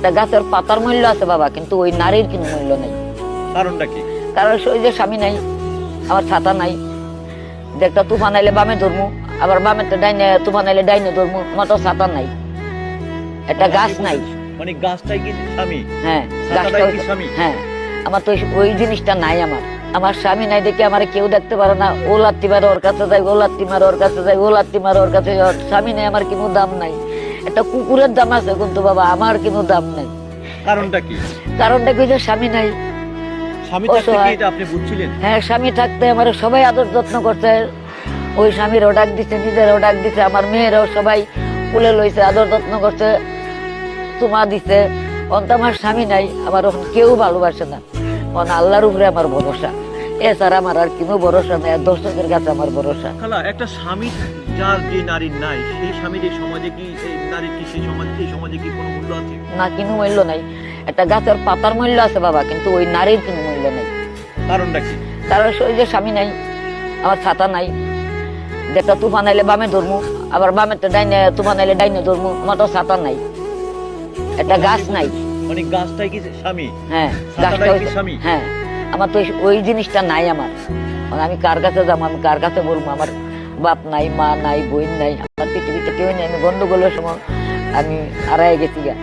একটা গাছের পাতার মূল্য আছে বাবা, কিন্তু ওই নারীর কোনো মূল্য নেই। কারণটা কি? কারণ ওই যে স্বামী নাই, আমার ছাতা নাই, দেখটা তুফান আইলে বামে ধরমু, আবার বামে ডাইনে তুফান আইলে ডাইনে ধরমু, আমার তো ছাতা নাই, একটা গাছ নাই। মানে গাছটাই কি স্বামী? হ্যাঁ, গাছটা ছাতাটাই কি স্বামী? হ্যাঁ, আমার তো ওই জিনিসটা নাই। আমার স্বামী নাই দেখে আমার কেউ দেখতে পারে না। ও লাত্তি মারে ওর কাছে যাই, ও লাত্তি মারে ওর কাছে যাই, ও লাত্তি মারে ওর কাছে যাই। স্বামী নাই, আমার কোনো দাম নাই। একটা কুকুরের দাম আছে, কিন্তু বাবা আমার কোনো দাম নাই। কারণটা কি? কারণটা কি যে স্বামী নাই। স্বামী থাকতে কি এটা আপনি বুঝছিলেন? হ্যাঁ, স্বামী থাকতে আমার সবাই আদর যত্ন করছে। ওই স্বামীরও ডাক দিছে, নিজেরও ডাক দিছে, আমার মেয়েরাও সবাই কুলে লইছে, আদর যত্ন করছে, তোমা দিছে। অন্ত আমার স্বামী নাই, আমার ওখানে কেউ ভালোবাসে না। আল্লাহর উপরে আমার ভরসা, এছাড়া আমার আর কোনো ভরসা নেই। দর্শকের কাছে আমার ভরসা। খালা, একটা স্বামী যার যে নারীর নাই, সেই স্বামীর এই সমাজে কি, এই নারীর কি সেই সমাজে কি কোনো মূল্য আছে? না, কোনো মূল্য নাই। একটা গাছের পাতার মূল্য আছে বাবা, কিন্তু ওই নারীর কোনো মূল্য নেই। কারণটা কি? কারণ ওই যে স্বামী নাই, আমার ছাতা নাই, দেখটা তুফান আইলে বামে ধরমু, আবার বামে ডাইনে তুফান আইলে ডাইনে ধরমু, আমার তো ছাতা নাই, একটা গাছ নাই। মানে গাছটাই কি স্বামী? হ্যাঁ, ছাতাটাই গাছটা কি স্বামী? হ্যাঁ, আমার তো ওই জিনিসটা নাই। মানে আমি কার কাছে যাবো, আমি কার কাছে বলবো? আমার বাপ নাই, মা নাই, বোন নাই, আমার পৃথিবীতে কেউ নেই। আমি গন্ডগোলের সময় আমি হারাই গেছি গা।